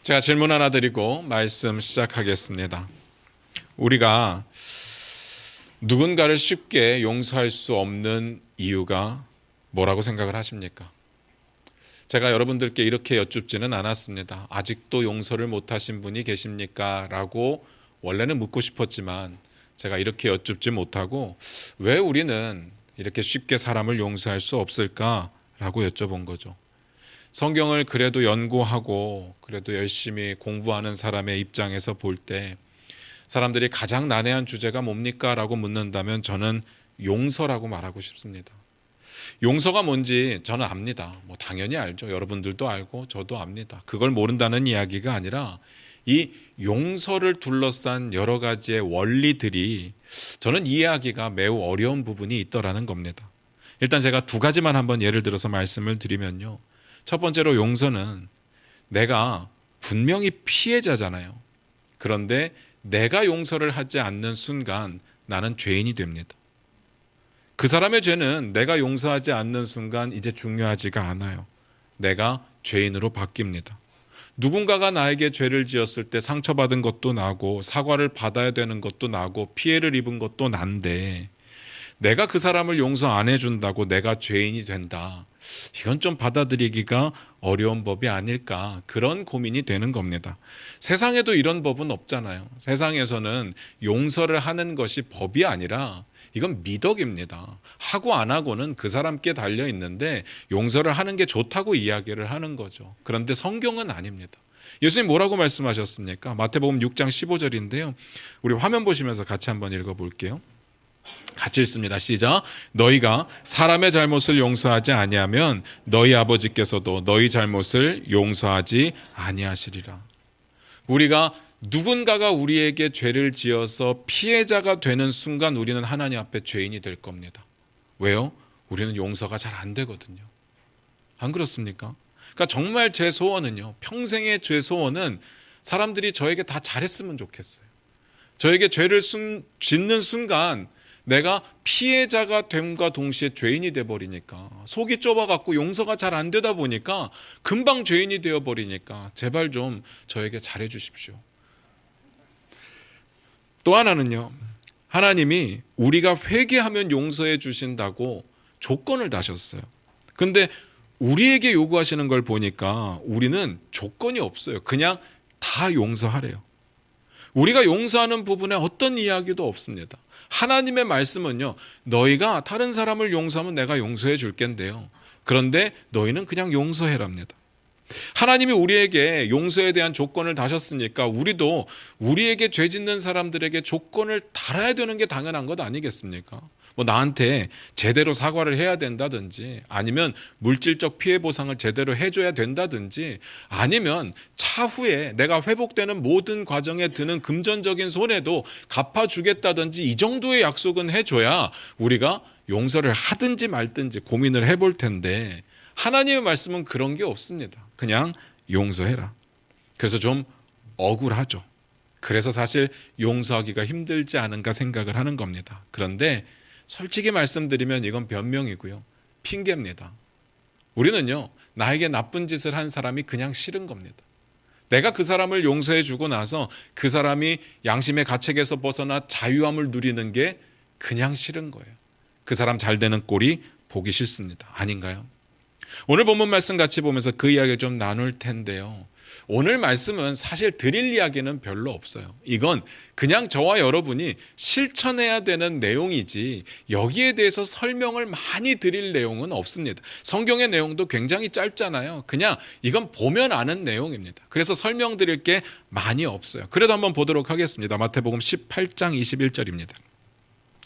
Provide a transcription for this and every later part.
제가 질문 하나 드리고 말씀 시작하겠습니다. 우리가 누군가를 쉽게 용서할 수 없는 이유가 뭐라고 생각을 하십니까? 제가 여러분들께 이렇게 여쭙지는 않았습니다. 아직도 용서를 못하신 분이 계십니까? 라고 원래는 묻고 싶었지만 제가 이렇게 여쭙지 못하고 왜 우리는 이렇게 쉽게 사람을 용서할 수 없을까? 라고 여쭤본 거죠. 성경을 그래도 연구하고 그래도 열심히 공부하는 사람의 입장에서 볼 때 사람들이 가장 난해한 주제가 뭡니까? 라고 묻는다면 저는 용서라고 말하고 싶습니다. 용서가 뭔지 저는 압니다. 당연히 알죠. 여러분들도 알고 저도 압니다. 그걸 모른다는 이야기가 아니라 이 용서를 둘러싼 여러 가지의 원리들이 저는 이해하기가 매우 어려운 부분이 있더라는 겁니다. 일단 제가 두 가지만 한번 예를 들어서 말씀을 드리면요. 첫 번째로 용서는 내가 분명히 피해자잖아요. 그런데 내가 용서를 하지 않는 순간 나는 죄인이 됩니다. 그 사람의 죄는 내가 용서하지 않는 순간 이제 중요하지가 않아요. 내가 죄인으로 바뀝니다. 누군가가 나에게 죄를 지었을 때 상처받은 것도 나고 사과를 받아야 되는 것도 나고 피해를 입은 것도 난데 내가 그 사람을 용서 안 해준다고 내가 죄인이 된다. 이건 좀 받아들이기가 어려운 법이 아닐까, 그런 고민이 되는 겁니다. 세상에도 이런 법은 없잖아요. 세상에서는 용서를 하는 것이 법이 아니라 이건 미덕입니다. 하고 안 하고는 그 사람께 달려 있는데 용서를 하는 게 좋다고 이야기를 하는 거죠. 그런데 성경은 아닙니다. 예수님 뭐라고 말씀하셨습니까? 마태복음 6장 15절인데요. 우리 화면 보시면서 같이 한번 읽어볼게요. 같이 읽습니다. 시작. 너희가 사람의 잘못을 용서하지 아니하면 너희 아버지께서도 너희 잘못을 용서하지 아니하시리라. 우리가 누군가가 우리에게 죄를 지어서 피해자가 되는 순간 우리는 하나님 앞에 죄인이 될 겁니다. 왜요? 우리는 용서가 잘 안 되거든요. 안 그렇습니까? 그러니까 정말 제 소원은요, 평생의 제 소원은 사람들이 저에게 다 잘했으면 좋겠어요. 저에게 죄를 짓는 순간 내가 피해자가 됨과 동시에 죄인이 돼버리니까, 속이 좁아갖고 용서가 잘 안 되다 보니까 금방 죄인이 되어버리니까 제발 좀 저에게 잘해 주십시오. 또 하나는요, 하나님이 우리가 회개하면 용서해 주신다고 조건을 다셨어요. 근데 우리에게 요구하시는 걸 보니까 우리는 조건이 없어요. 그냥 다 용서하래요. 우리가 용서하는 부분에 어떤 이야기도 없습니다. 하나님의 말씀은요, 너희가 다른 사람을 용서하면 내가 용서해 줄 겐데요. 그런데 너희는 그냥 용서해랍니다. 하나님이 우리에게 용서에 대한 조건을 다셨으니까 우리도 우리에게 죄 짓는 사람들에게 조건을 달아야 되는 게 당연한 것 아니겠습니까? 나한테 제대로 사과를 해야 된다든지, 아니면 물질적 피해 보상을 제대로 해줘야 된다든지, 아니면 차후에 내가 회복되는 모든 과정에 드는 금전적인 손해도 갚아주겠다든지, 이 정도의 약속은 해줘야 우리가 용서를 하든지 말든지 고민을 해볼 텐데, 하나님의 말씀은 그런 게 없습니다. 그냥 용서해라. 그래서 좀 억울하죠. 그래서 사실 용서하기가 힘들지 않은가 생각을 하는 겁니다. 그런데 솔직히 말씀드리면 이건 변명이고요, 핑계입니다. 우리는요, 나에게 나쁜 짓을 한 사람이 그냥 싫은 겁니다. 내가 그 사람을 용서해 주고 나서 그 사람이 양심의 가책에서 벗어나 자유함을 누리는 게 그냥 싫은 거예요. 그 사람 잘 되는 꼴이 보기 싫습니다. 아닌가요? 오늘 본문 말씀 같이 보면서 그 이야기를 좀 나눌 텐데요. 오늘 말씀은 사실 드릴 이야기는 별로 없어요. 이건 그냥 저와 여러분이 실천해야 되는 내용이지 여기에 대해서 설명을 많이 드릴 내용은 없습니다. 성경의 내용도 굉장히 짧잖아요. 그냥 이건 보면 아는 내용입니다. 그래서 설명드릴 게 많이 없어요. 그래도 한번 보도록 하겠습니다. 마태복음 18장 21절입니다.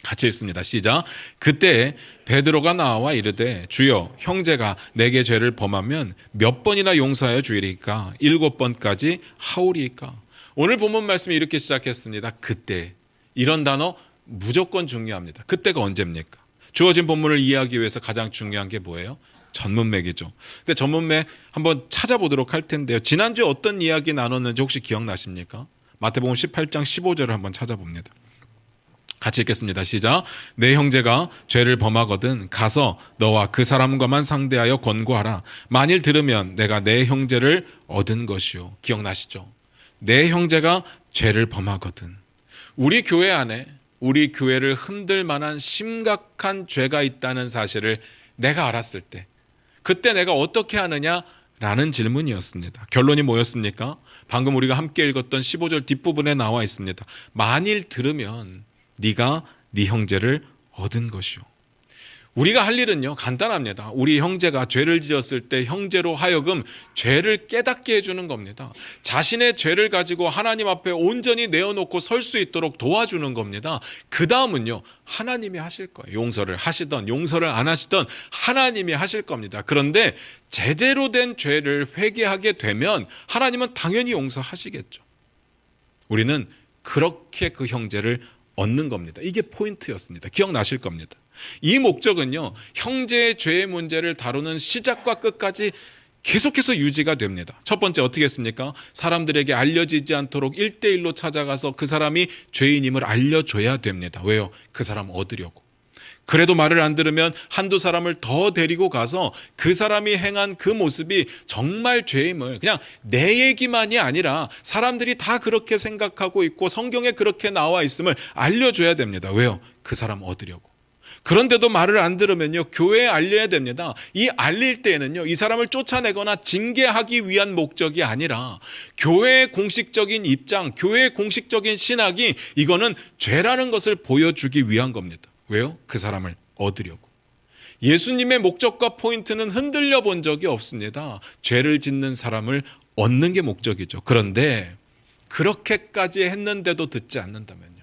같이 읽습니다. 시작. 그때 베드로가 나와 이르되 주여, 형제가 내게 죄를 범하면 몇 번이나 용서하여 주이리까? 7번까지 하오리까? 오늘 본문 말씀이 이렇게 시작했습니다. 그때. 이런 단어 무조건 중요합니다. 그때가 언제입니까? 주어진 본문을 이해하기 위해서 가장 중요한 게 뭐예요? 전문맥이죠. 근데 전문맥 한번 찾아보도록 할 텐데요. 지난주에 어떤 이야기 나눴는지 혹시 기억나십니까? 마태복음 18장 15절을 한번 찾아봅니다. 같이 읽겠습니다. 시작. 내 형제가 죄를 범하거든 가서 너와 그 사람과만 상대하여 권고하라. 만일 들으면 내가 내 형제를 얻은 것이요. 기억나시죠? 내 형제가 죄를 범하거든. 우리 교회 안에 우리 교회를 흔들 만한 심각한 죄가 있다는 사실을 내가 알았을 때 그때 내가 어떻게 하느냐라는 질문이었습니다. 결론이 뭐였습니까? 방금 우리가 함께 읽었던 15절 뒷부분에 나와 있습니다. 만일 들으면 네가 네 형제를 얻은 것이요. 우리가 할 일은요 간단합니다. 우리 형제가 죄를 지었을 때 형제로 하여금 죄를 깨닫게 해주는 겁니다. 자신의 죄를 가지고 하나님 앞에 온전히 내어놓고 설 수 있도록 도와주는 겁니다. 그 다음은요 하나님이 하실 거예요. 용서를 하시던 용서를 안 하시던 하나님이 하실 겁니다. 그런데 제대로 된 죄를 회개하게 되면 하나님은 당연히 용서하시겠죠. 우리는 그렇게 그 형제를 얻는 겁니다. 이게 포인트였습니다. 기억나실 겁니다. 이 목적은요 형제의 죄의 문제를 다루는 시작과 끝까지 계속해서 유지가 됩니다. 첫 번째 어떻게 했습니까? 사람들에게 알려지지 않도록 1대1로 찾아가서 그 사람이 죄인임을 알려줘야 됩니다. 왜요? 그 사람 얻으려고. 그래도 말을 안 들으면 한두 사람을 더 데리고 가서 그 사람이 행한 그 모습이 정말 죄임을 그냥 내 얘기만이 아니라 사람들이 다 그렇게 생각하고 있고 성경에 그렇게 나와 있음을 알려줘야 됩니다. 왜요? 그 사람 얻으려고. 그런데도 말을 안 들으면요 교회에 알려야 됩니다. 이 알릴 때에는요 이 사람을 쫓아내거나 징계하기 위한 목적이 아니라 교회의 공식적인 입장, 교회의 공식적인 신학이 이거는 죄라는 것을 보여주기 위한 겁니다. 왜요? 그 사람을 얻으려고. 예수님의 목적과 포인트는 흔들려 본 적이 없습니다. 죄를 짓는 사람을 얻는 게 목적이죠. 그런데 그렇게까지 했는데도 듣지 않는다면요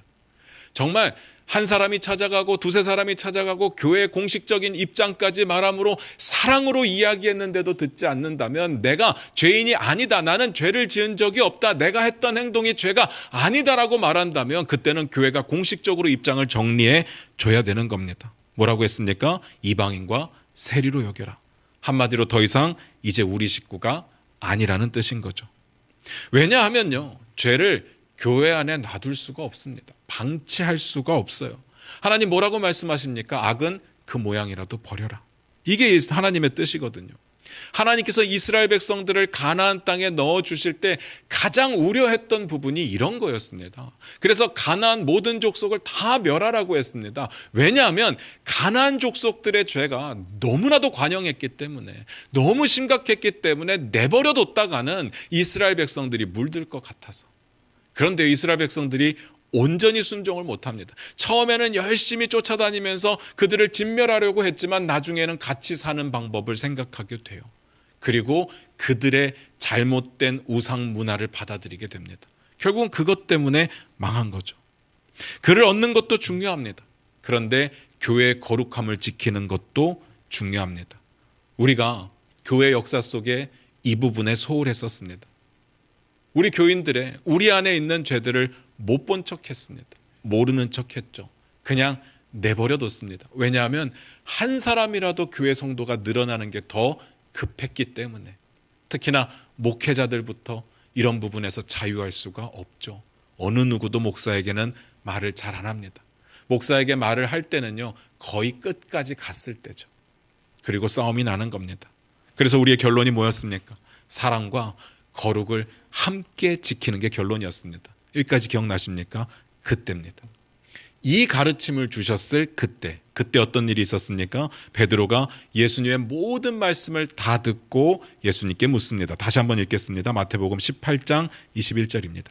정말 한 사람이 찾아가고 두세 사람이 찾아가고 교회의 공식적인 입장까지 말함으로 사랑으로 이야기했는데도 듣지 않는다면 내가 죄인이 아니다. 나는 죄를 지은 적이 없다. 내가 했던 행동이 죄가 아니다라고 말한다면 그때는 교회가 공식적으로 입장을 정리해 줘야 되는 겁니다. 뭐라고 했습니까? 이방인과 세리로 여겨라. 한마디로 더 이상 이제 우리 식구가 아니라는 뜻인 거죠. 왜냐하면요 죄를 교회 안에 놔둘 수가 없습니다. 방치할 수가 없어요. 하나님 뭐라고 말씀하십니까? 악은 그 모양이라도 버려라. 이게 하나님의 뜻이거든요. 하나님께서 이스라엘 백성들을 가나안 땅에 넣어주실 때 가장 우려했던 부분이 이런 거였습니다. 그래서 가나안 모든 족속을 다 멸하라고 했습니다. 왜냐하면 가나안 족속들의 죄가 너무나도 관영했기 때문에 너무 심각했기 때문에 내버려뒀다가는 이스라엘 백성들이 물들 것 같아서. 그런데 이스라엘 백성들이 온전히 순종을 못합니다. 처음에는 열심히 쫓아다니면서 그들을 진멸하려고 했지만 나중에는 같이 사는 방법을 생각하게 돼요. 그리고 그들의 잘못된 우상 문화를 받아들이게 됩니다. 결국은 그것 때문에 망한 거죠. 그를 얻는 것도 중요합니다. 그런데 교회의 거룩함을 지키는 것도 중요합니다. 우리가 교회 역사 속에 이 부분에 소홀했었습니다. 우리 교인들의 우리 안에 있는 죄들을 못 본 척했습니다. 모르는 척했죠. 그냥 내버려뒀습니다. 왜냐하면 한 사람이라도 교회 성도가 늘어나는 게 더 급했기 때문에. 특히나 목회자들부터 이런 부분에서 자유할 수가 없죠. 어느 누구도 목사에게는 말을 잘 안 합니다. 목사에게 말을 할 때는요 거의 끝까지 갔을 때죠. 그리고 싸움이 나는 겁니다. 그래서 우리의 결론이 뭐였습니까? 사랑과 거룩을 함께 지키는 게 결론이었습니다. 여기까지 기억나십니까? 그때입니다. 이 가르침을 주셨을 그때 어떤 일이 있었습니까? 베드로가 예수님의 모든 말씀을 다 듣고 예수님께 묻습니다. 다시 한번 읽겠습니다. 마태복음 18장 21절입니다.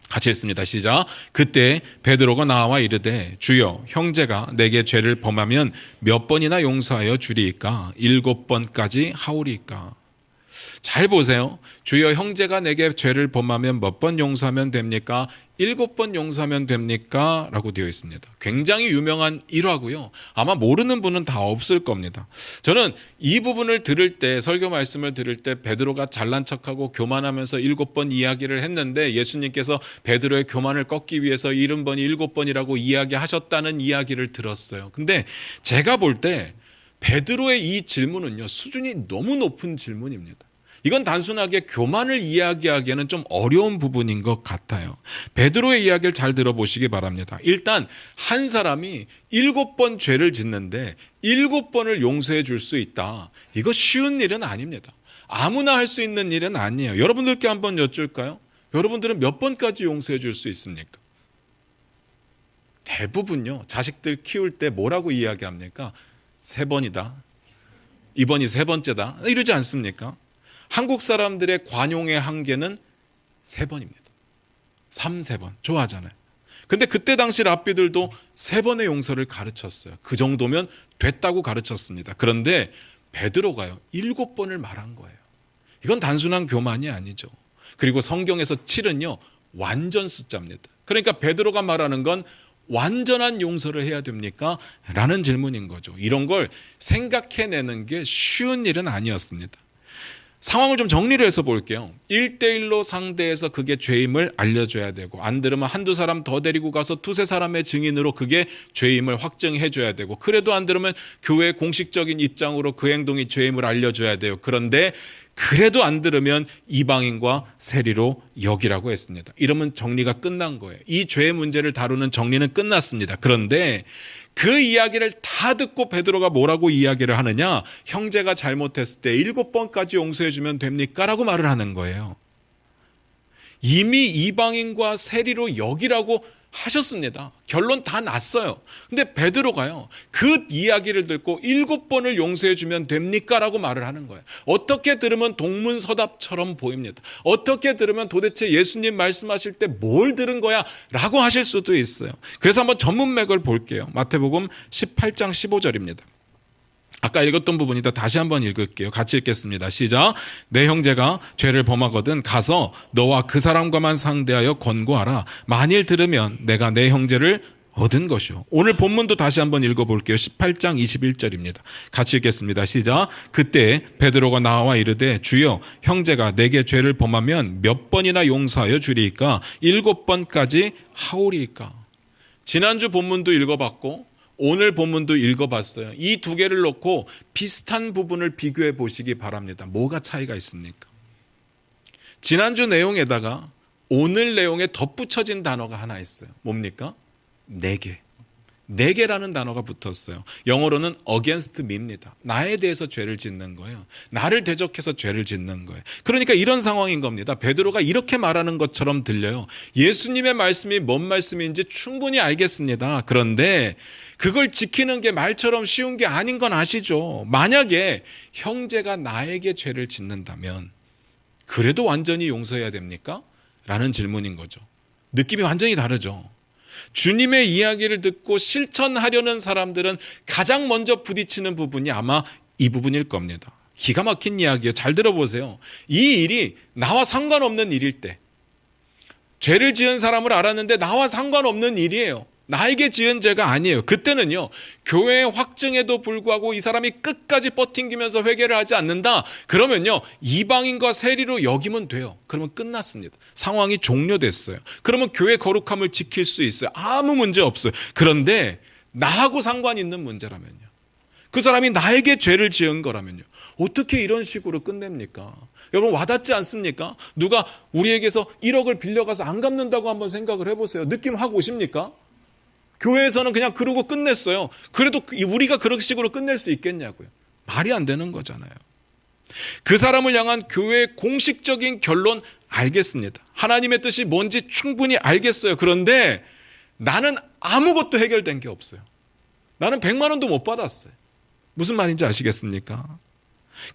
같이 읽습니다. 시작. 그때 베드로가 나와 이르되 주여 형제가 내게 죄를 범하면 몇 번이나 용서하여 주리이까? 7번까지 하오리이까? 잘 보세요. 주여 형제가 내게 죄를 범하면 몇 번 용서하면 됩니까? 7번 용서하면 됩니까? 라고 되어 있습니다. 굉장히 유명한 일화고요. 아마 모르는 분은 다 없을 겁니다. 저는 이 부분을 들을 때 설교 말씀을 들을 때 베드로가 잘난 척하고 교만하면서 7번 이야기를 했는데 예수님께서 베드로의 교만을 꺾기 위해서 70번이 7번이라고 이야기하셨다는 이야기를 들었어요. 근데 제가 볼 때 베드로의 이 질문은요 수준이 너무 높은 질문입니다. 이건 단순하게 교만을 이야기하기에는 좀 어려운 부분인 것 같아요. 베드로의 이야기를 잘 들어보시기 바랍니다. 일단 한 사람이 7번 죄를 짓는데 7번을 용서해 줄 수 있다. 이거 쉬운 일은 아닙니다. 아무나 할 수 있는 일은 아니에요. 여러분들께 한번 여쭐까요? 여러분들은 몇 번까지 용서해 줄 수 있습니까? 대부분요, 자식들 키울 때 뭐라고 이야기합니까? 3번이다. 이번이 3번째다. 이러지 않습니까? 한국 사람들의 관용의 한계는 3번입니다. 3번. 좋아하잖아요. 근데 그때 당시 랍비들도 3번의 용서를 가르쳤어요. 그 정도면 됐다고 가르쳤습니다. 그런데 베드로가요, 7번을 말한 거예요. 이건 단순한 교만이 아니죠. 그리고 성경에서 7은요, 완전 숫자입니다. 그러니까 베드로가 말하는 건 완전한 용서를 해야 됩니까? 라는 질문인 거죠. 이런 걸 생각해내는 게 쉬운 일은 아니었습니다. 상황을 좀 정리를 해서 볼게요. 1대1로 상대해서 그게 죄임을 알려줘야 되고, 안 들으면 한두 사람 더 데리고 가서 두세 사람의 증인으로 그게 죄임을 확증해줘야 되고, 그래도 안 들으면 교회의 공식적인 입장으로 그 행동이 죄임을 알려줘야 돼요. 그런데 그래도 안 들으면 이방인과 세리로 여기라고 했습니다. 이러면 정리가 끝난 거예요. 이 죄의 문제를 다루는 정리는 끝났습니다. 그런데 그 이야기를 다 듣고 베드로가 뭐라고 이야기를 하느냐? 형제가 잘못했을 때 7번까지 용서해 주면 됩니까? 라고 말을 하는 거예요. 이미 이방인과 세리로 여기라고 하셨습니다. 결론 다 났어요. 근데 베드로가요, 그 이야기를 듣고 7번을 용서해 주면 됩니까? 라고 말을 하는 거예요. 어떻게 들으면 동문서답처럼 보입니다. 어떻게 들으면 도대체 예수님 말씀하실 때 뭘 들은 거야? 라고 하실 수도 있어요. 그래서 한번 전문맥을 볼게요. 마태복음 18장 15절입니다. 아까 읽었던 부분이다. 다시 한번 읽을게요. 같이 읽겠습니다. 시작. 내 형제가 죄를 범하거든 가서 너와 그 사람과만 상대하여 권고하라. 만일 들으면 내가 내 형제를 얻은 것이요. 오늘 본문도 다시 한번 읽어볼게요. 18장 21절입니다. 같이 읽겠습니다. 시작. 그때 베드로가 나와 이르되 주여, 형제가 내게 죄를 범하면 몇 번이나 용서하여 주리이까? 7번까지 하오리이까? 지난주 본문도 읽어봤고 오늘 본문도 읽어봤어요. 이 두 개를 놓고 비슷한 부분을 비교해 보시기 바랍니다. 뭐가 차이가 있습니까? 지난주 내용에다가 오늘 내용에 덧붙여진 단어가 하나 있어요. 뭡니까? 내게. 내게라는 단어가 붙었어요. 영어로는 against me입니다. 나에 대해서 죄를 짓는 거예요. 나를 대적해서 죄를 짓는 거예요. 그러니까 이런 상황인 겁니다. 베드로가 이렇게 말하는 것처럼 들려요. 예수님의 말씀이 뭔 말씀인지 충분히 알겠습니다. 그런데 그걸 지키는 게 말처럼 쉬운 게 아닌 건 아시죠? 만약에 형제가 나에게 죄를 짓는다면 그래도 완전히 용서해야 됩니까? 라는 질문인 거죠. 느낌이 완전히 다르죠. 주님의 이야기를 듣고 실천하려는 사람들은 가장 먼저 부딪히는 부분이 아마 이 부분일 겁니다. 기가 막힌 이야기예요. 잘 들어보세요. 이 일이 나와 상관없는 일일 때, 죄를 지은 사람을 알았는데 나와 상관없는 일이에요. 나에게 지은 죄가 아니에요. 그때는요, 교회의 확증에도 불구하고 이 사람이 끝까지 버팅기면서 회개를 하지 않는다. 그러면요, 이방인과 세리로 여기면 돼요. 그러면 끝났습니다. 상황이 종료됐어요. 그러면 교회 거룩함을 지킬 수 있어요. 아무 문제 없어요. 그런데 나하고 상관 있는 문제라면요, 그 사람이 나에게 죄를 지은 거라면요, 어떻게 이런 식으로 끝냅니까? 여러분, 와닿지 않습니까? 누가 우리에게서 1억을 빌려가서 안 갚는다고 한번 생각을 해보세요. 느낌 확 오십니까? 교회에서는 그냥 그러고 끝냈어요. 그래도 우리가 그런 식으로 끝낼 수 있겠냐고요. 말이 안 되는 거잖아요. 그 사람을 향한 교회의 공식적인 결론 알겠습니다. 하나님의 뜻이 뭔지 충분히 알겠어요. 그런데 나는 아무것도 해결된 게 없어요. 나는 100만 원도 못 받았어요. 무슨 말인지 아시겠습니까?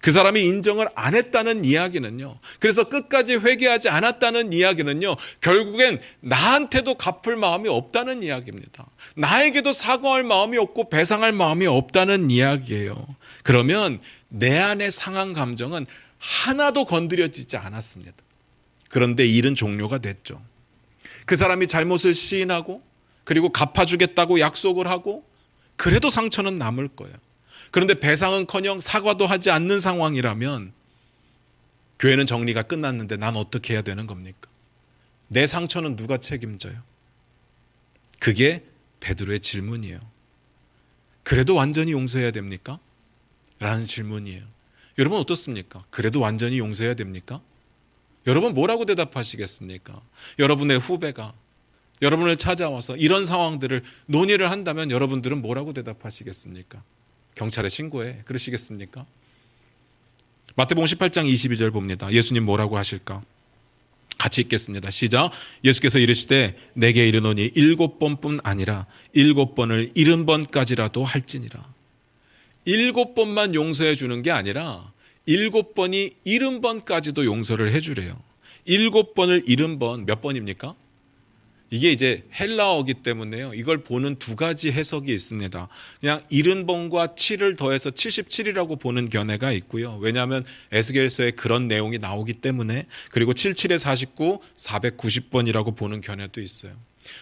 그 사람이 인정을 안 했다는 이야기는요, 그래서 끝까지 회개하지 않았다는 이야기는요, 결국엔 나한테도 갚을 마음이 없다는 이야기입니다. 나에게도 사과할 마음이 없고 배상할 마음이 없다는 이야기예요. 그러면 내 안의 상한 감정은 하나도 건드려지지 않았습니다. 그런데 일은 종료가 됐죠. 그 사람이 잘못을 시인하고 그리고 갚아주겠다고 약속을 하고 그래도 상처는 남을 거예요. 그런데 배상은커녕 사과도 하지 않는 상황이라면 교회는 정리가 끝났는데 난 어떻게 해야 되는 겁니까? 내 상처는 누가 책임져요? 그게 베드로의 질문이에요. 그래도 완전히 용서해야 됩니까? 라는 질문이에요. 여러분 어떻습니까? 그래도 완전히 용서해야 됩니까? 여러분 뭐라고 대답하시겠습니까? 여러분의 후배가 여러분을 찾아와서 이런 상황들을 논의를 한다면 여러분들은 뭐라고 대답하시겠습니까? 경찰에 신고해. 그러시겠습니까? 마태복음 18장 22절 봅니다. 예수님 뭐라고 하실까? 같이 읽겠습니다. 시작. 예수께서 이르시되 내게 이르노니 7번뿐 아니라 7번을 70번까지라도 할지니라. 7번만 용서해 주는 게 아니라 7번이 70번까지도 용서를 해주래요. 7번을 70번 몇 번입니까? 이게 이제 헬라어기 때문에요. 이걸 보는 두 가지 해석이 있습니다. 그냥 70번과 7을 더해서 77이라고 보는 견해가 있고요. 왜냐하면 에스겔서에 그런 내용이 나오기 때문에. 그리고 77에 49, 490번이라고 보는 견해도 있어요.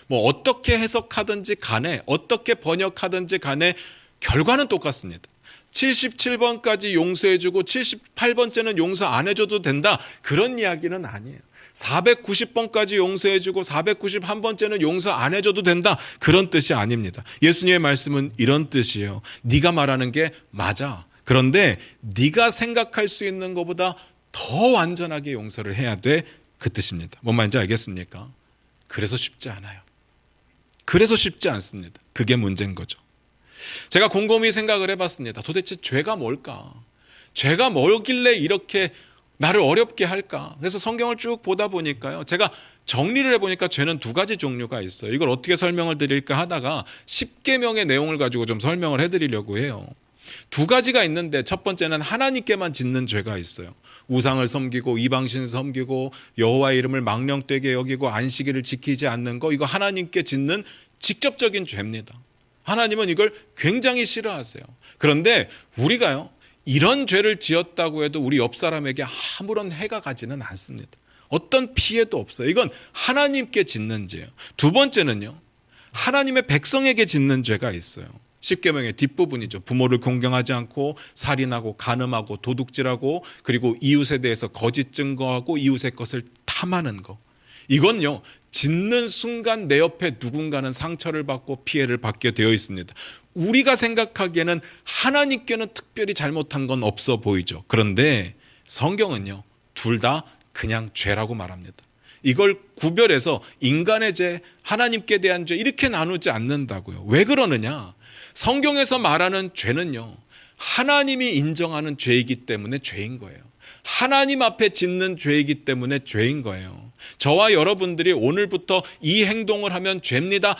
뭐 어떻게 해석하든지 간에 어떻게 번역하든지 간에 결과는 똑같습니다. 77번까지 용서해주고 78번째는 용서 안 해줘도 된다. 그런 이야기는 아니에요. 490번까지 용서해주고 491번째는 용서 안 해줘도 된다. 그런 뜻이 아닙니다. 예수님의 말씀은 이런 뜻이에요. 네가 말하는 게 맞아. 그런데 네가 생각할 수 있는 것보다 더 완전하게 용서를 해야 돼. 그 뜻입니다. 뭔 말인지 알겠습니까? 그래서 쉽지 않아요. 그래서 쉽지 않습니다. 그게 문제인 거죠. 제가 곰곰이 생각을 해봤습니다. 도대체 죄가 뭘까? 죄가 뭐길래 이렇게 나를 어렵게 할까? 그래서 성경을 쭉 보다 보니까요. 제가 정리를 해보니까 죄는 두 가지 종류가 있어요. 이걸 어떻게 설명을 드릴까 하다가 10계명의 내용을 가지고 좀 설명을 해드리려고 해요. 두 가지가 있는데 첫 번째는 하나님께만 짓는 죄가 있어요. 우상을 섬기고 이방신 섬기고 여호와의 이름을 망령되게 여기고 안식일을 지키지 않는 거, 이거 하나님께 짓는 직접적인 죄입니다. 하나님은 이걸 굉장히 싫어하세요. 그런데 우리가요, 이런 죄를 지었다고 해도 우리 옆 사람에게 아무런 해가 가지는 않습니다. 어떤 피해도 없어요. 이건 하나님께 짓는 죄예요. 두 번째는요, 하나님의 백성에게 짓는 죄가 있어요. 십계명의 뒷부분이죠. 부모를 공경하지 않고 살인하고 간음하고 도둑질하고 그리고 이웃에 대해서 거짓 증거하고 이웃의 것을 탐하는 거. 이건요, 짓는 순간 내 옆에 누군가는 상처를 받고 피해를 받게 되어 있습니다. 우리가 생각하기에는 하나님께는 특별히 잘못한 건 없어 보이죠. 그런데 성경은요, 둘 다 그냥 죄라고 말합니다. 이걸 구별해서 인간의 죄, 하나님께 대한 죄 이렇게 나누지 않는다고요. 왜 그러느냐? 성경에서 말하는 죄는요, 하나님이 인정하는 죄이기 때문에 죄인 거예요. 하나님 앞에 짓는 죄이기 때문에 죄인 거예요. 저와 여러분들이 오늘부터 이 행동을 하면 죄입니다,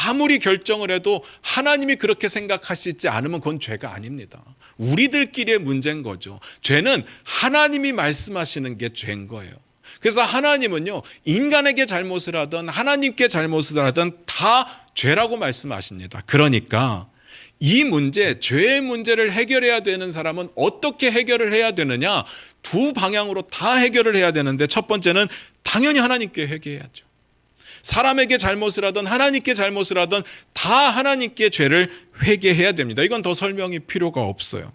아무리 결정을 해도 하나님이 그렇게 생각하시지 않으면 그건 죄가 아닙니다. 우리들끼리의 문제인 거죠. 죄는 하나님이 말씀하시는 게 죄인 거예요. 그래서 하나님은요, 인간에게 잘못을 하든 하나님께 잘못을 하든 다 죄라고 말씀하십니다. 그러니까 이 문제, 죄의 문제를 해결해야 되는 사람은 어떻게 해결을 해야 되느냐? 두 방향으로 다 해결을 해야 되는데, 첫 번째는 당연히 하나님께 회개해야죠. 사람에게 잘못을 하든 하나님께 잘못을 하든 다 하나님께 죄를 회개해야 됩니다. 이건 더 설명이 필요가 없어요.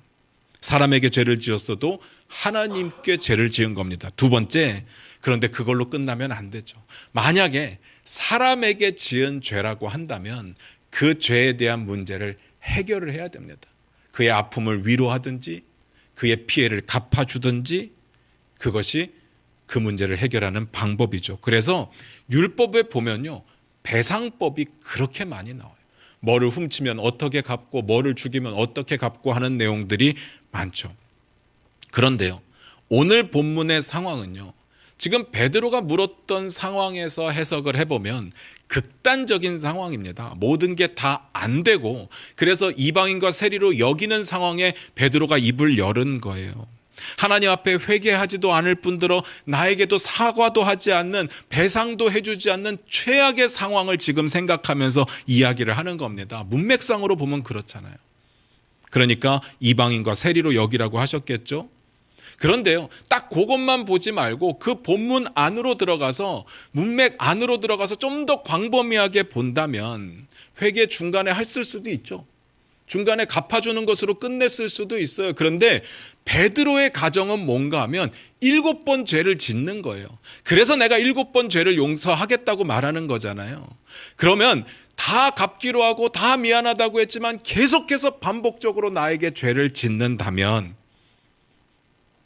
사람에게 죄를 지었어도 하나님께 죄를 지은 겁니다. 두 번째, 그런데 그걸로 끝나면 안 되죠. 만약에 사람에게 지은 죄라고 한다면 그 죄에 대한 문제를 해결을 해야 됩니다. 그의 아픔을 위로하든지 그의 피해를 갚아주든지, 그것이 그 문제를 해결하는 방법이죠. 그래서 율법에 보면요, 배상법이 그렇게 많이 나와요. 뭐를 훔치면 어떻게 갚고 뭐를 죽이면 어떻게 갚고 하는 내용들이 많죠. 그런데요, 오늘 본문의 상황은요, 지금 베드로가 물었던 상황에서 해석을 해보면 극단적인 상황입니다. 모든 게 다 안 되고, 그래서 이방인과 세리로 여기는 상황에 베드로가 입을 열은 거예요. 하나님 앞에 회개하지도 않을 뿐더러 나에게도 사과도 하지 않는, 배상도 해주지 않는 최악의 상황을 지금 생각하면서 이야기를 하는 겁니다. 문맥상으로 보면 그렇잖아요. 그러니까 이방인과 세리로 여기라고 하셨겠죠. 그런데요, 딱 그것만 보지 말고 그 본문 안으로 들어가서, 문맥 안으로 들어가서 좀 더 광범위하게 본다면 회개 중간에 했을 수도 있죠. 중간에 갚아주는 것으로 끝냈을 수도 있어요. 그런데 베드로의 가정은 뭔가 하면 7번 죄를 짓는 거예요. 그래서 내가 7번 죄를 용서하겠다고 말하는 거잖아요. 그러면 다 갚기로 하고 다 미안하다고 했지만 계속해서 반복적으로 나에게 죄를 짓는다면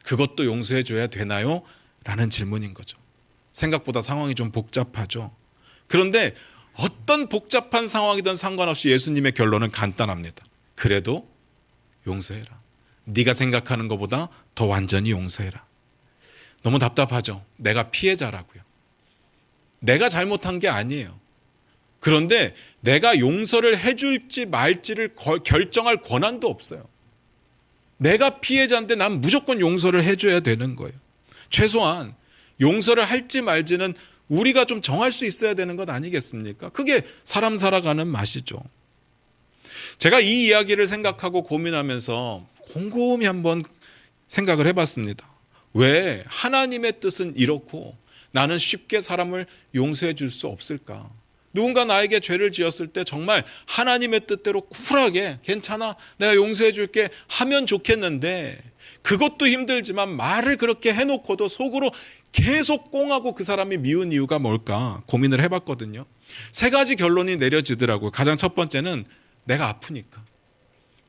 그것도 용서해 줘야 되나요? 라는 질문인 거죠. 생각보다 상황이 좀 복잡하죠. 그런데 어떤 복잡한 상황이든 상관없이 예수님의 결론은 간단합니다. 그래도 용서해라. 네가 생각하는 것보다 더 완전히 용서해라. 너무 답답하죠. 내가 피해자라고요. 내가 잘못한 게 아니에요. 그런데 내가 용서를 해줄지 말지를 결정할 권한도 없어요. 내가 피해자인데 난 무조건 용서를 해줘야 되는 거예요. 최소한 용서를 할지 말지는 우리가 좀 정할 수 있어야 되는 것 아니겠습니까? 그게 사람 살아가는 맛이죠. 제가 이 이야기를 생각하고 고민하면서 곰곰이 한번 생각을 해봤습니다. 왜 하나님의 뜻은 이렇고 나는 쉽게 사람을 용서해 줄 수 없을까? 누군가 나에게 죄를 지었을 때 정말 하나님의 뜻대로 쿨하게 괜찮아, 내가 용서해 줄게 하면 좋겠는데 그것도 힘들지만 말을 그렇게 해놓고도 속으로 계속 꽁하고 그 사람이 미운 이유가 뭘까 고민을 해봤거든요. 세 가지 결론이 내려지더라고요. 가장 첫 번째는 내가 아프니까.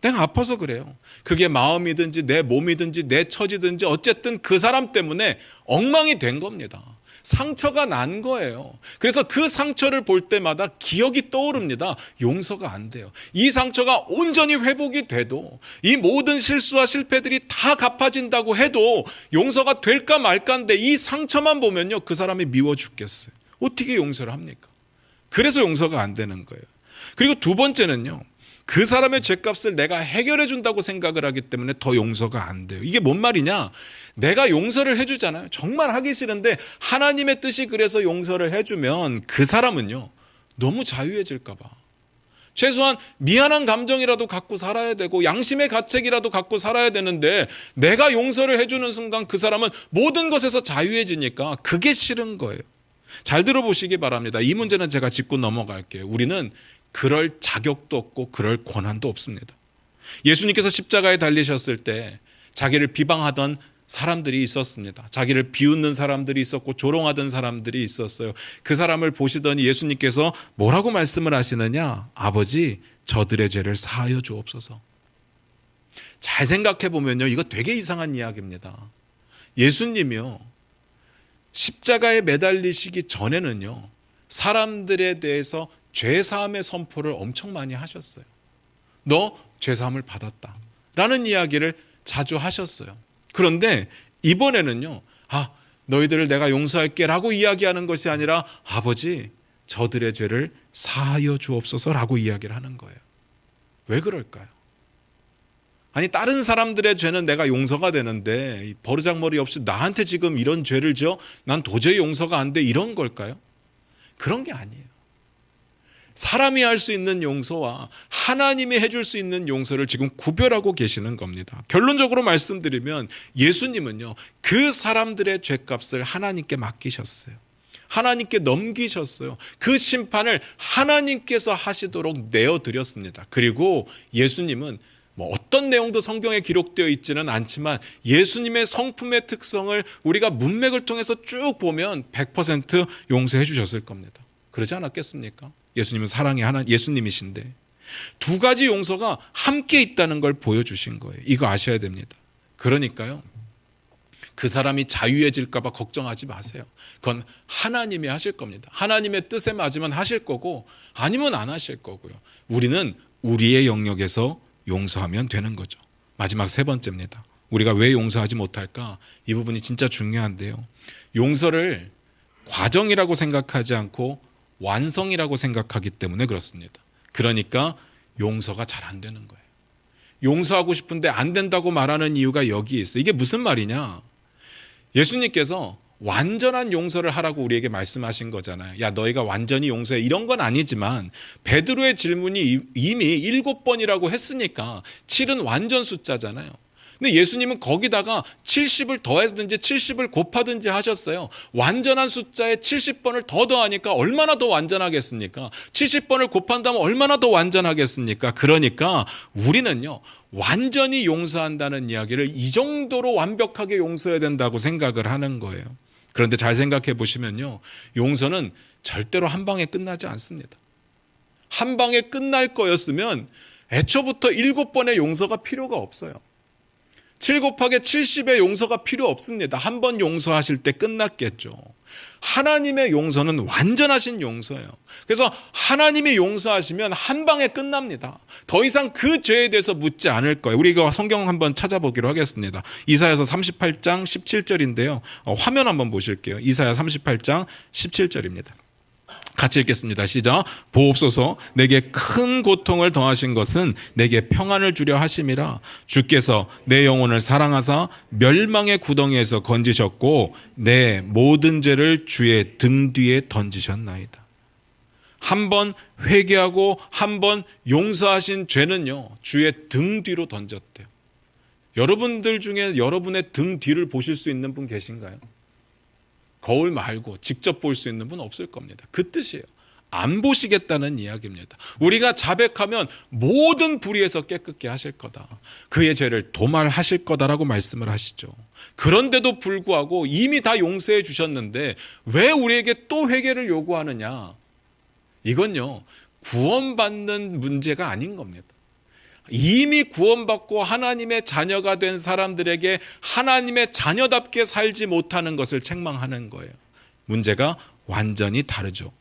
내가 아파서 그래요. 그게 마음이든지 내 몸이든지 내 처지든지 어쨌든 그 사람 때문에 엉망이 된 겁니다. 상처가 난 거예요. 그래서 그 상처를 볼 때마다 기억이 떠오릅니다. 용서가 안 돼요. 이 상처가 온전히 회복이 돼도 이 모든 실수와 실패들이 다 갚아진다고 해도 용서가 될까 말까인데 이 상처만 보면요, 그 사람이 미워 죽겠어요. 어떻게 용서를 합니까? 그래서 용서가 안 되는 거예요. 그리고 두 번째는요, 그 사람의 죄값을 내가 해결해 준다고 생각을 하기 때문에 더 용서가 안 돼요. 이게 뭔 말이냐? 내가 용서를 해주잖아요. 정말 하기 싫은데 하나님의 뜻이 그래서 용서를 해주면 그 사람은요, 너무 자유해질까 봐. 최소한 미안한 감정이라도 갖고 살아야 되고 양심의 가책이라도 갖고 살아야 되는데 내가 용서를 해주는 순간 그 사람은 모든 것에서 자유해지니까 그게 싫은 거예요. 잘 들어보시기 바랍니다. 이 문제는 제가 짚고 넘어갈게요. 우리는 그럴 자격도 없고 그럴 권한도 없습니다. 예수님께서 십자가에 달리셨을 때 자기를 비방하던 사람들이 있었습니다. 자기를 비웃는 사람들이 있었고 조롱하던 사람들이 있었어요. 그 사람을 보시더니 예수님께서 뭐라고 말씀을 하시느냐? 아버지, 저들의 죄를 사하여 주옵소서. 잘 생각해 보면요, 이거 되게 이상한 이야기입니다. 예수님이요, 십자가에 매달리시기 전에는요, 사람들에 대해서 죄사함의 선포를 엄청 많이 하셨어요. 너 죄사함을 받았다 라는 이야기를 자주 하셨어요. 그런데 이번에는요, 너희들을 내가 용서할게 라고 이야기하는 것이 아니라 아버지, 저들의 죄를 사하여 주옵소서 라고 이야기를 하는 거예요. 왜 그럴까요? 아니, 다른 사람들의 죄는 내가 용서가 되는데 버르장머리 없이 나한테 지금 이런 죄를 지어 난 도저히 용서가 안 돼, 이런 걸까요? 그런 게 아니에요. 사람이 할 수 있는 용서와 하나님이 해줄 수 있는 용서를 지금 구별하고 계시는 겁니다. 결론적으로 말씀드리면 예수님은요, 그 사람들의 죄값을 하나님께 맡기셨어요. 하나님께 넘기셨어요. 그 심판을 하나님께서 하시도록 내어드렸습니다. 그리고 예수님은 어떤 내용도 성경에 기록되어 있지는 않지만 예수님의 성품의 특성을 우리가 문맥을 통해서 쭉 보면 100% 용서해 주셨을 겁니다. 그러지 않았겠습니까? 예수님은 사랑의 예수님이신데 두 가지 용서가 함께 있다는 걸 보여주신 거예요. 이거 아셔야 됩니다. 그러니까요, 그 사람이 자유해질까 봐 걱정하지 마세요. 그건 하나님이 하실 겁니다. 하나님의 뜻에 맞으면 하실 거고 아니면 안 하실 거고요. 우리는 우리의 영역에서 용서하면 되는 거죠. 마지막 세 번째입니다. 우리가 왜 용서하지 못할까? 이 부분이 진짜 중요한데요, 용서를 과정이라고 생각하지 않고 완성이라고 생각하기 때문에 그렇습니다. 그러니까 용서가 잘 안 되는 거예요. 용서하고 싶은데 안 된다고 말하는 이유가 여기 있어요. 이게 무슨 말이냐? 예수님께서 완전한 용서를 하라고 우리에게 말씀하신 거잖아요. 야, 너희가 완전히 용서해, 이런 건 아니지만 베드로의 질문이 이미 7번이라고 했으니까 7은 완전 숫자잖아요. 근데 예수님은 거기다가 70을 더하든지 70을 곱하든지 하셨어요. 완전한 숫자에 70번을 더 더하니까 얼마나 더 완전하겠습니까? 70번을 곱한다면 얼마나 더 완전하겠습니까? 그러니까 우리는요, 완전히 용서한다는 이야기를 이 정도로 완벽하게 용서해야 된다고 생각을 하는 거예요. 그런데 잘 생각해 보시면요, 용서는 절대로 한 방에 끝나지 않습니다. 한 방에 끝날 거였으면 애초부터 7번의 용서가 필요가 없어요. 7 곱하기 70의 용서가 필요 없습니다. 한 번 용서하실 때 끝났겠죠. 하나님의 용서는 완전하신 용서예요. 그래서 하나님이 용서하시면 한 방에 끝납니다. 더 이상 그 죄에 대해서 묻지 않을 거예요. 우리 이거 성경 한번 찾아보기로 하겠습니다. 이사야서 38장 17절인데요. 화면 한번 보실게요. 이사야 38장 17절입니다. 같이 읽겠습니다. 시작. 보옵소서, 내게 큰 고통을 더하신 것은 내게 평안을 주려 하심이라. 주께서 내 영혼을 사랑하사 멸망의 구덩이에서 건지셨고 내 모든 죄를 주의 등 뒤에 던지셨나이다. 한 번 회개하고 한 번 용서하신 죄는요, 주의 등 뒤로 던졌대요. 여러분들 중에 여러분의 등 뒤를 보실 수 있는 분 계신가요? 거울 말고 직접 볼 수 있는 분 없을 겁니다. 그 뜻이에요. 안 보시겠다는 이야기입니다. 우리가 자백하면 모든 불의에서 깨끗게 하실 거다. 그의 죄를 도말하실 거다라고 말씀을 하시죠. 그런데도 불구하고 이미 다 용서해 주셨는데 왜 우리에게 또 회개를 요구하느냐? 이건요, 구원받는 문제가 아닌 겁니다. 이미 구원받고 하나님의 자녀가 된 사람들에게 하나님의 자녀답게 살지 못하는 것을 책망하는 거예요. 문제가 완전히 다르죠.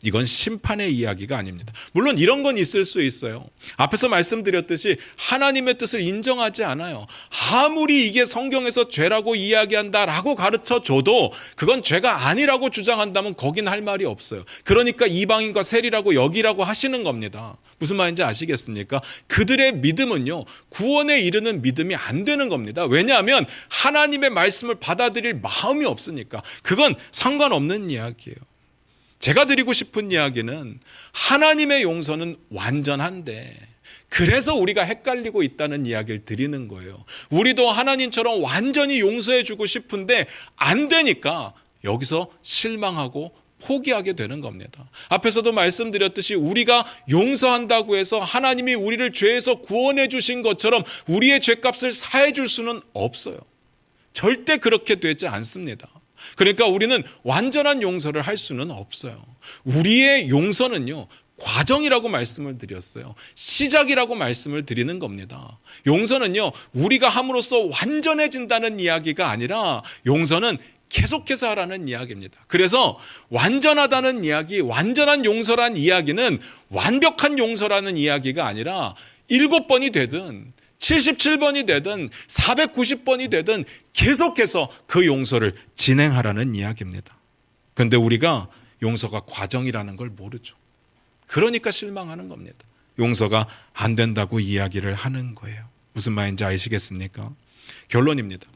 이건 심판의 이야기가 아닙니다. 물론 이런 건 있을 수 있어요. 앞에서 말씀드렸듯이 하나님의 뜻을 인정하지 않아요. 아무리 이게 성경에서 죄라고 이야기한다라고 가르쳐줘도 그건 죄가 아니라고 주장한다면 거긴 할 말이 없어요. 그러니까 이방인과 세리라고 여기라고 하시는 겁니다. 무슨 말인지 아시겠습니까? 그들의 믿음은요, 구원에 이르는 믿음이 안 되는 겁니다. 왜냐하면 하나님의 말씀을 받아들일 마음이 없으니까. 그건 상관없는 이야기예요. 제가 드리고 싶은 이야기는 하나님의 용서는 완전한데 그래서 우리가 헷갈리고 있다는 이야기를 드리는 거예요. 우리도 하나님처럼 완전히 용서해 주고 싶은데 안 되니까 여기서 실망하고 포기하게 되는 겁니다. 앞에서도 말씀드렸듯이 우리가 용서한다고 해서 하나님이 우리를 죄에서 구원해 주신 것처럼 우리의 죄값을 사해 줄 수는 없어요. 절대 그렇게 되지 않습니다. 그러니까 우리는 완전한 용서를 할 수는 없어요. 우리의 용서는요, 과정이라고 말씀을 드렸어요. 시작이라고 말씀을 드리는 겁니다. 용서는요, 우리가 함으로써 완전해진다는 이야기가 아니라 용서는 계속해서 하라는 이야기입니다. 그래서 완전하다는 이야기, 완전한 용서란 이야기는 완벽한 용서라는 이야기가 아니라 7번이 되든 77번이 되든 490번이 되든 계속해서 그 용서를 진행하라는 이야기입니다. 그런데 우리가 용서가 과정이라는 걸 모르죠. 그러니까 실망하는 겁니다. 용서가 안 된다고 이야기를 하는 거예요. 무슨 말인지 아시겠습니까? 결론입니다.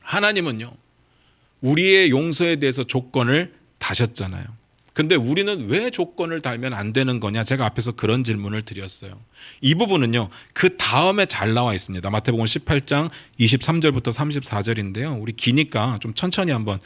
하나님은요, 우리의 용서에 대해서 조건을 다셨잖아요. 근데 우리는 왜 조건을 달면 안 되는 거냐? 제가 앞에서 그런 질문을 드렸어요. 이 부분은요, 그 다음에 잘 나와 있습니다. 마태복음 18장 23절부터 34절인데요. 우리 기니까 좀 천천히 한번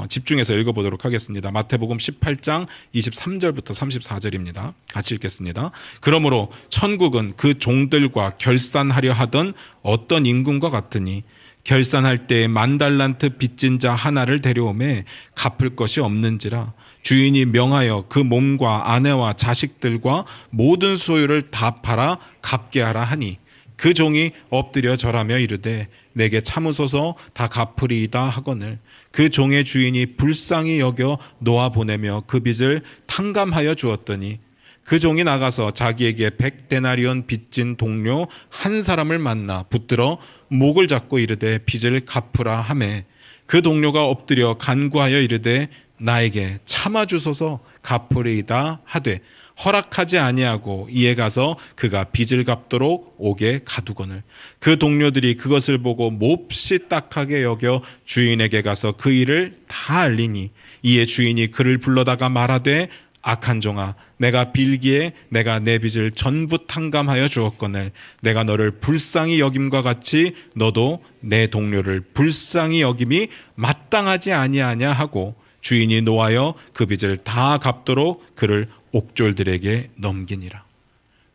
집중해서 읽어보도록 하겠습니다. 마태복음 18장 23절부터 34절입니다. 같이 읽겠습니다. 그러므로 천국은 그 종들과 결산하려 하던 어떤 임금과 같으니 결산할 때에 10,000달란트 빚진 자 하나를 데려오매 갚을 것이 없는지라 주인이 명하여 그 몸과 아내와 자식들과 모든 소유를 다 팔아 갚게 하라 하니 그 종이 엎드려 절하며 이르되 내게 참으소서 다 갚으리이다 하거늘 그 종의 주인이 불쌍히 여겨 놓아 보내며 그 빚을 탕감하여 주었더니 그 종이 나가서 자기에게 100데나리온 빚진 동료 한 사람을 만나 붙들어 목을 잡고 이르되 빚을 갚으라 하매 그 동료가 엎드려 간구하여 이르되 나에게 참아주소서 갚으리이다 하되 허락하지 아니하고 이에 가서 그가 빚을 갚도록 옥에 가두거늘 그 동료들이 그것을 보고 몹시 딱하게 여겨 주인에게 가서 그 일을 다 알리니 이에 주인이 그를 불러다가 말하되 악한 종아 내가 빌기에 내가 내 빚을 전부 탕감하여 주었거늘 내가 너를 불쌍히 여김과 같이 너도 내 동료를 불쌍히 여김이 마땅하지 아니하냐 하고 주인이 노하여 그 빚을 다 갚도록 그를 옥졸들에게 넘기니라.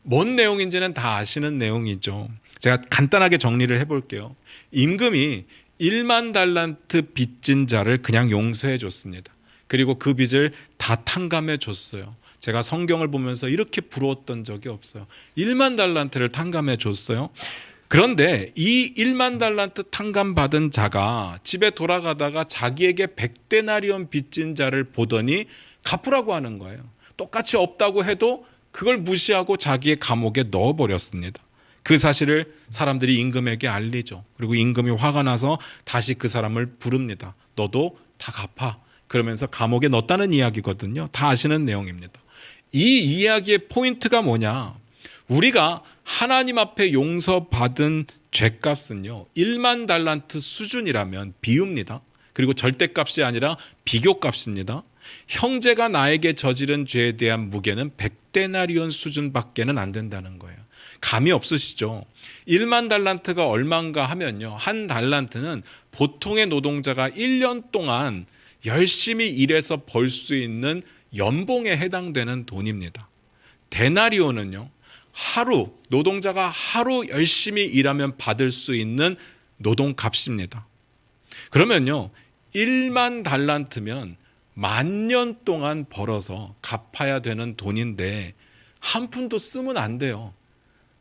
뭔 내용인지는 다 아시는 내용이죠. 제가 간단하게 정리를 해볼게요. 임금이 10,000달란트 빚진 자를 그냥 용서해 줬습니다. 그리고 그 빚을 다 탕감해 줬어요. 제가 성경을 보면서 이렇게 부러웠던 적이 없어요. 10,000달란트를 탕감해 줬어요. 그런데 이 1만 달란트 탕감받은 자가 집에 돌아가다가 자기에게 100데나리온 빚진 자를 보더니 갚으라고 하는 거예요. 똑같이 없다고 해도 그걸 무시하고 자기의 감옥에 넣어버렸습니다. 그 사실을 사람들이 임금에게 알리죠. 그리고 임금이 화가 나서 다시 그 사람을 부릅니다. 너도 다 갚아. 그러면서 감옥에 넣었다는 이야기거든요. 다 아시는 내용입니다. 이 이야기의 포인트가 뭐냐? 우리가 하나님 앞에 용서받은 죄값은요 1만 달란트 수준이라면 비유입니다. 그리고 절대값이 아니라 비교값입니다. 형제가 나에게 저지른 죄에 대한 무게는 100데나리온 수준밖에는 안 된다는 거예요. 감이 없으시죠? 1만 달란트가 얼마인가 하면요 한 달란트는 보통의 노동자가 1년 동안 열심히 일해서 벌 수 있는 연봉에 해당되는 돈입니다. 데나리온은요 하루, 노동자가 하루 열심히 일하면 받을 수 있는 노동값입니다. 그러면요 1만 달란트면 10,000년 동안 벌어서 갚아야 되는 돈인데 한 푼도 쓰면 안 돼요.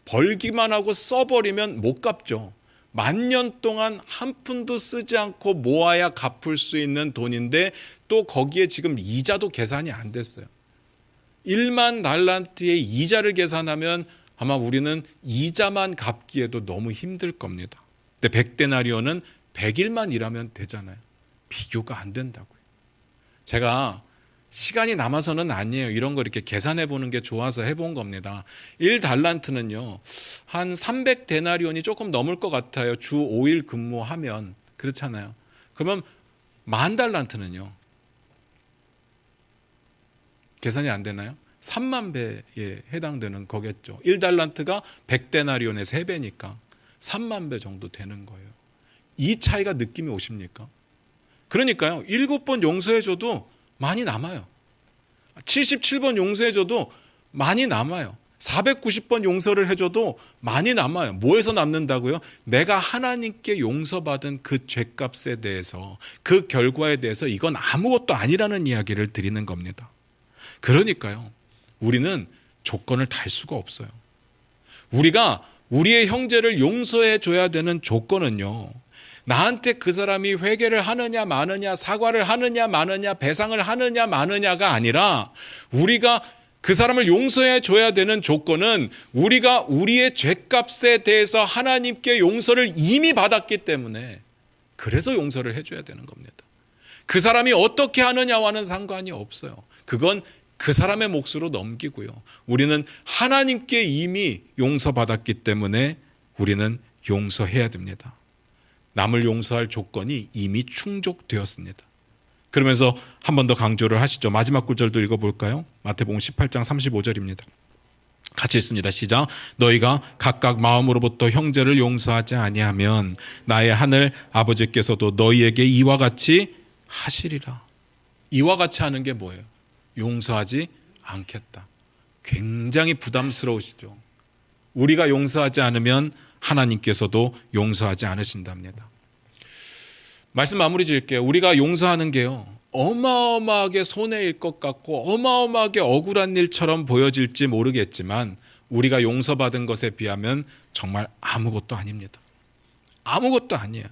벌기만 하고 써버리면 못 갚죠. 10,000년 동안 한 푼도 쓰지 않고 모아야 갚을 수 있는 돈인데 또 거기에 지금 이자도 계산이 안 됐어요. 1만 달란트의 이자를 계산하면 아마 우리는 이자만 갚기에도 너무 힘들 겁니다. 근데 100데나리온은 100일만 일하면 되잖아요. 비교가 안 된다고요. 제가 시간이 남아서는 아니에요. 이런 거 이렇게 계산해 보는 게 좋아서 해본 겁니다. 1달란트는요. 한 300데나리온이 조금 넘을 것 같아요. 주 5일 근무하면. 그렇잖아요. 그러면 10,000달란트는요. 계산이 안 되나요? 3만 배에 해당되는 거겠죠. 1달란트가 100데나리온의 3배니까 3만 배 정도 되는 거예요. 이 차이가 느낌이 오십니까? 그러니까요. 7번 용서해줘도 많이 남아요. 77번 용서해줘도 많이 남아요. 490번 용서를 해줘도 많이 남아요. 뭐에서 남는다고요? 내가 하나님께 용서받은 그 죄값에 대해서 그 결과에 대해서 이건 아무것도 아니라는 이야기를 드리는 겁니다. 그러니까요. 우리는 조건을 달 수가 없어요. 우리가 우리의 형제를 용서해 줘야 되는 조건은요. 나한테 그 사람이 회개를 하느냐 마느냐, 사과를 하느냐 마느냐, 배상을 하느냐 마느냐가 아니라 우리가 그 사람을 용서해 줘야 되는 조건은 우리가 우리의 죄값에 대해서 하나님께 용서를 이미 받았기 때문에 그래서 용서를 해줘야 되는 겁니다. 그 사람이 어떻게 하느냐와는 상관이 없어요. 그건 그 사람의 몫으로 넘기고요. 우리는 하나님께 이미 용서받았기 때문에 우리는 용서해야 됩니다. 남을 용서할 조건이 이미 충족되었습니다. 그러면서 한 번 더 강조를 하시죠. 마지막 구절도 읽어볼까요? 마태복음 18장 35절입니다. 같이 읽습니다. 시작. 너희가 각각 마음으로부터 형제를 용서하지 아니하면 나의 하늘 아버지께서도 너희에게 이와 같이 하시리라. 이와 같이 하는 게 뭐예요? 용서하지 않겠다. 굉장히 부담스러우시죠. 우리가 용서하지 않으면 하나님께서도 용서하지 않으신답니다. 말씀 마무리 지을게요. 우리가 용서하는 게요. 어마어마하게 손해일 것 같고 어마어마하게 억울한 일처럼 보여질지 모르겠지만 우리가 용서받은 것에 비하면 정말 아무것도 아닙니다. 아무것도 아니에요.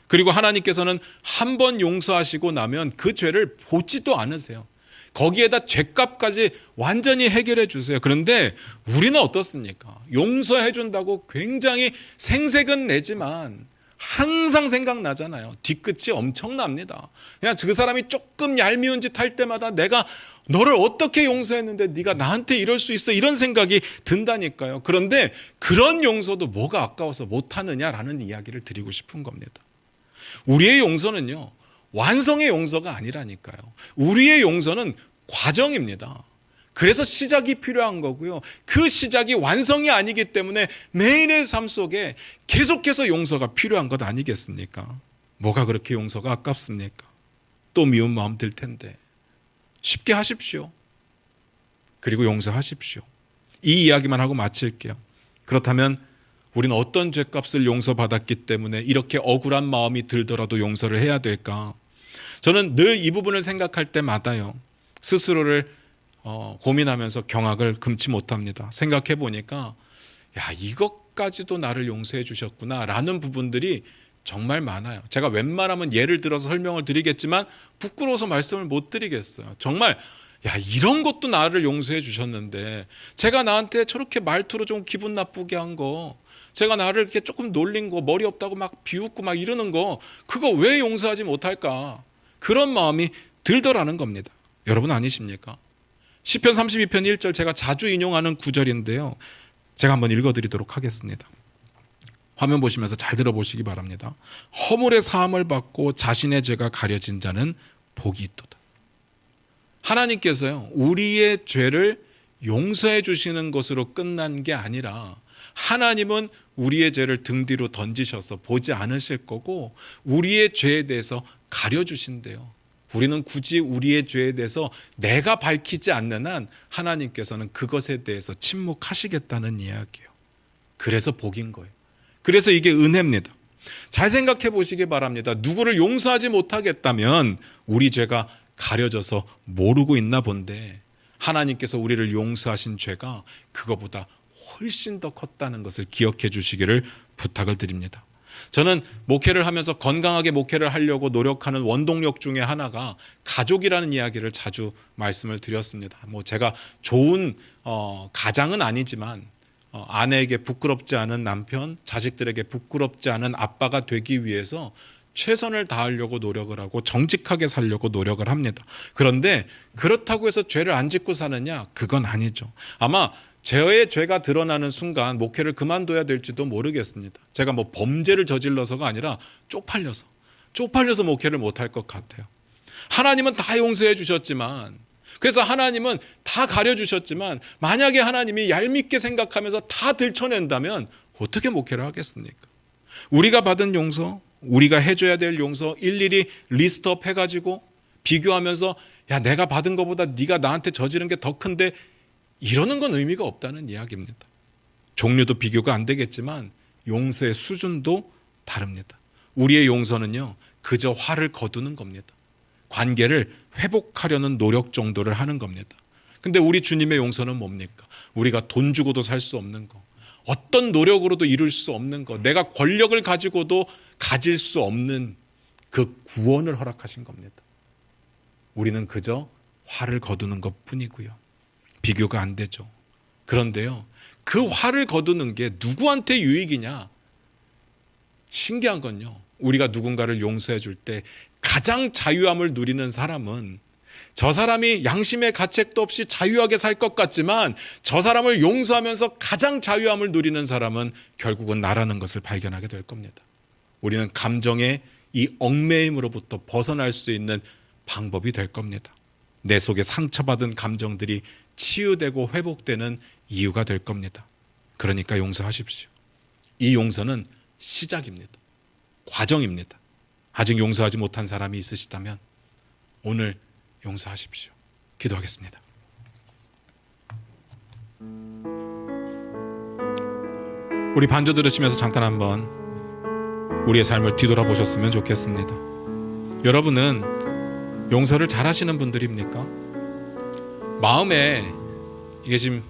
그리고 하나님께서는 한 번 용서하시고 나면 그 죄를 보지도 않으세요. 거기에다 죄값까지 완전히 해결해 주세요. 그런데 우리는 어떻습니까? 용서해 준다고 굉장히 생색은 내지만 항상 생각나잖아요. 뒤끝이 엄청납니다. 그냥 그 사람이 조금 얄미운 짓 할 때마다 내가 너를 어떻게 용서했는데 네가 나한테 이럴 수 있어, 이런 생각이 든다니까요. 그런데 그런 용서도 뭐가 아까워서 못하느냐라는 이야기를 드리고 싶은 겁니다. 우리의 용서는요, 완성의 용서가 아니라니까요. 우리의 용서는 과정입니다. 그래서 시작이 필요한 거고요. 그 시작이 완성이 아니기 때문에 매일의 삶 속에 계속해서 용서가 필요한 것 아니겠습니까? 뭐가 그렇게 용서가 아깝습니까? 또 미운 마음 들 텐데 쉽게 하십시오. 그리고 용서하십시오. 이 이야기만 하고 마칠게요. 그렇다면 우리는 어떤 죄값을 용서받았기 때문에 이렇게 억울한 마음이 들더라도 용서를 해야 될까? 저는 늘 이 부분을 생각할 때마다요, 스스로를 고민하면서 경악을 금치 못합니다. 생각해 보니까 야, 이것까지도 나를 용서해 주셨구나 라는 부분들이 정말 많아요. 제가 웬만하면 예를 들어서 설명을 드리겠지만 부끄러워서 말씀을 못 드리겠어요. 정말 야, 이런 것도 나를 용서해 주셨는데, 제가 나한테 저렇게 말투로 좀 기분 나쁘게 한 거, 제가 나를 이렇게 조금 놀린 거, 머리 없다고 막 비웃고 막 이러는 거, 그거 왜 용서하지 못할까? 그런 마음이 들더라는 겁니다. 여러분 아니십니까? 시편 32편 1절 제가 자주 인용하는 구절인데요. 제가 한번 읽어드리도록 하겠습니다. 화면 보시면서 잘 들어보시기 바랍니다. 허물의 사함을 받고 자신의 죄가 가려진 자는 복이 있도다. 하나님께서요, 우리의 죄를 용서해 주시는 것으로 끝난 게 아니라 하나님은 우리의 죄를 등 뒤로 던지셔서 보지 않으실 거고 우리의 죄에 대해서 가려주신대요. 우리는 굳이 우리의 죄에 대해서 내가 밝히지 않는 한 하나님께서는 그것에 대해서 침묵하시겠다는 이야기예요. 그래서 복인 거예요. 그래서 이게 은혜입니다. 잘 생각해 보시기 바랍니다. 누구를 용서하지 못하겠다면 우리 죄가 가려져서 모르고 있나 본데, 하나님께서 우리를 용서하신 죄가 그거보다 훨씬 더 컸다는 것을 기억해 주시기를 부탁을 드립니다. 저는 목회를 하면서 건강하게 목회를 하려고 노력하는 원동력 중에 하나가 가족이라는 이야기를 자주 말씀을 드렸습니다. 제가 좋은 가장은 아니지만 아내에게 부끄럽지 않은 남편, 자식들에게 부끄럽지 않은 아빠가 되기 위해서 최선을 다하려고 노력을 하고 정직하게 살려고 노력을 합니다. 그런데 그렇다고 해서 죄를 안 짓고 사느냐? 그건 아니죠. 아마 저의 죄가 드러나는 순간 목회를 그만둬야 될지도 모르겠습니다. 제가 범죄를 저질러서가 아니라 쪽팔려서 목회를 못할 것 같아요. 하나님은 다 용서해 주셨지만, 그래서 하나님은 다 가려주셨지만, 만약에 하나님이 얄밉게 생각하면서 다 들춰낸다면 어떻게 목회를 하겠습니까? 우리가 받은 용서, 우리가 해줘야 될 용서 일일이 리스트업 해가지고 비교하면서 야, 내가 받은 것보다 네가 나한테 저지른 게 더 큰데, 이러는 건 의미가 없다는 이야기입니다. 종류도 비교가 안 되겠지만 용서의 수준도 다릅니다. 우리의 용서는요, 그저 화를 거두는 겁니다. 관계를 회복하려는 노력 정도를 하는 겁니다. 근데 우리 주님의 용서는 뭡니까? 우리가 돈 주고도 살 수 없는 거, 어떤 노력으로도 이룰 수 없는 거, 내가 권력을 가지고도 가질 수 없는 그 구원을 허락하신 겁니다. 우리는 그저 화를 거두는 것 뿐이고요. 비교가 안 되죠. 그런데요, 그 화를 거두는 게 누구한테 유익이냐? 신기한 건요, 우리가 누군가를 용서해 줄 때 가장 자유함을 누리는 사람은, 저 사람이 양심의 가책도 없이 자유하게 살 것 같지만 저 사람을 용서하면서 가장 자유함을 누리는 사람은 결국은 나라는 것을 발견하게 될 겁니다. 우리는 감정의 이 얽매임으로부터 벗어날 수 있는 방법이 될 겁니다. 내 속에 상처받은 감정들이 치유되고 회복되는 이유가 될 겁니다. 그러니까 용서하십시오. 이 용서는 시작입니다. 과정입니다. 아직 용서하지 못한 사람이 있으시다면 오늘 용서하십시오. 기도하겠습니다. 우리 반주 들으시면서 잠깐 한번 우리의 삶을 뒤돌아보셨으면 좋겠습니다. 여러분은 용서를 잘하시는 분들입니까? 마음에 이게 지금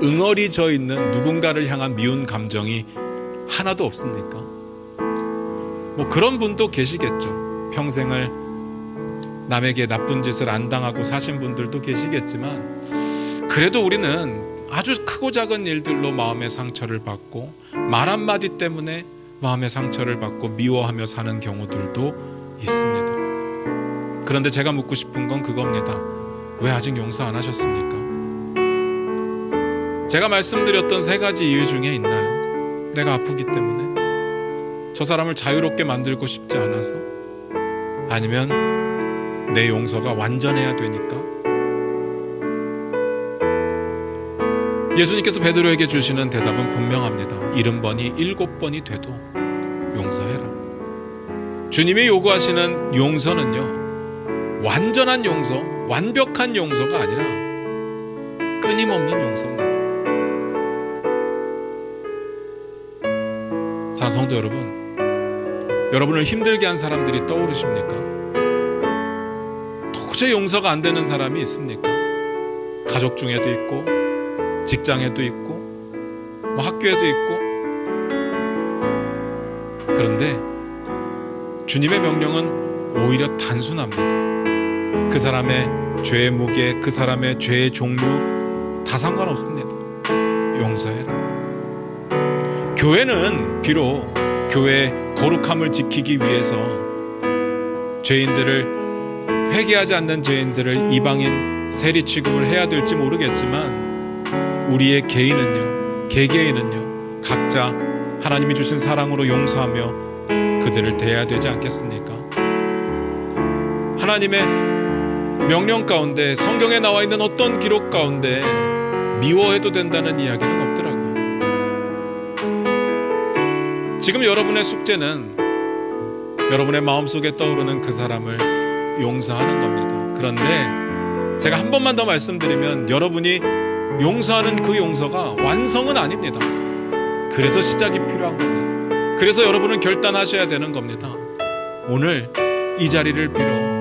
응어리져 있는 누군가를 향한 미운 감정이 하나도 없습니까? 그런 분도 계시겠죠. 평생을 남에게 나쁜 짓을 안 당하고 사신 분들도 계시겠지만, 그래도 우리는 아주 크고 작은 일들로 마음의 상처를 받고 말 한마디 때문에 마음의 상처를 받고 미워하며 사는 경우들도 있습니다. 그런데 제가 묻고 싶은 건 그겁니다. 왜 아직 용서 안 하셨습니까? 제가 말씀드렸던 세 가지 이유 중에 있나요? 내가 아프기 때문에? 저 사람을 자유롭게 만들고 싶지 않아서? 아니면 내 용서가 완전해야 되니까? 예수님께서 베드로에게 주시는 대답은 분명합니다. 70번이 7번이 돼도 용서해라. 주님이 요구하시는 용서는요, 완전한 용서, 완벽한 용서가 아니라 끊임없는 용서입니다. 사랑하는 성도 여러분, 여러분을 힘들게 한 사람들이 떠오르십니까? 도저히 용서가 안 되는 사람이 있습니까? 가족 중에도 있고 직장에도 있고 학교에도 있고. 그런데 주님의 명령은 오히려 단순합니다. 그 사람의 죄의 무게, 그 사람의 죄의 종류 다 상관없습니다. 용서해라. 교회는 비록 교회의 거룩함을 지키기 위해서 죄인들을, 회개하지 않는 죄인들을 이방인 세리 취급을 해야 될지 모르겠지만, 우리의 개인은요, 개개인은요, 각자 하나님이 주신 사랑으로 용서하며 그들을 대해야 되지 않겠습니까? 하나님의 명령 가운데, 성경에 나와 있는 어떤 기록 가운데 미워해도 된다는 이야기는 없더라고요. 지금 여러분의 숙제는 여러분의 마음속에 떠오르는 그 사람을 용서하는 겁니다. 그런데 제가 한 번만 더 말씀드리면, 여러분이 용서하는 그 용서가 완성은 아닙니다. 그래서 시작이 필요한 겁니다. 그래서 여러분은 결단하셔야 되는 겁니다. 오늘 이 자리를 빌어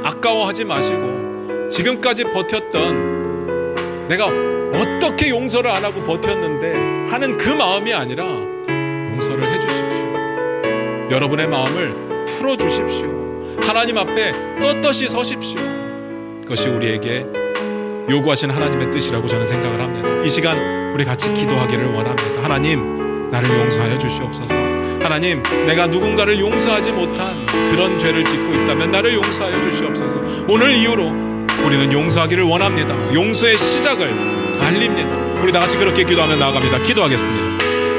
아까워하지 마시고, 지금까지 버텼던, 내가 어떻게 용서를 안 하고 버텼는데 하는 그 마음이 아니라 용서를 해주십시오. 여러분의 마음을 풀어주십시오. 하나님 앞에 떳떳이 서십시오. 그것이 우리에게 요구하신 하나님의 뜻이라고 저는 생각을 합니다. 이 시간 우리 같이 기도하기를 원합니다. 하나님, 나를 용서하여 주시옵소서. 하나님, 내가 누군가를 용서하지 못한 그런 죄를 짓고 있다면 나를 용서하여 주시옵소서. 오늘 이후로 우리는 용서하기를 원합니다. 용서의 시작을 알립니다. 우리 다 같이 그렇게 기도하며 나아갑니다. 기도하겠습니다.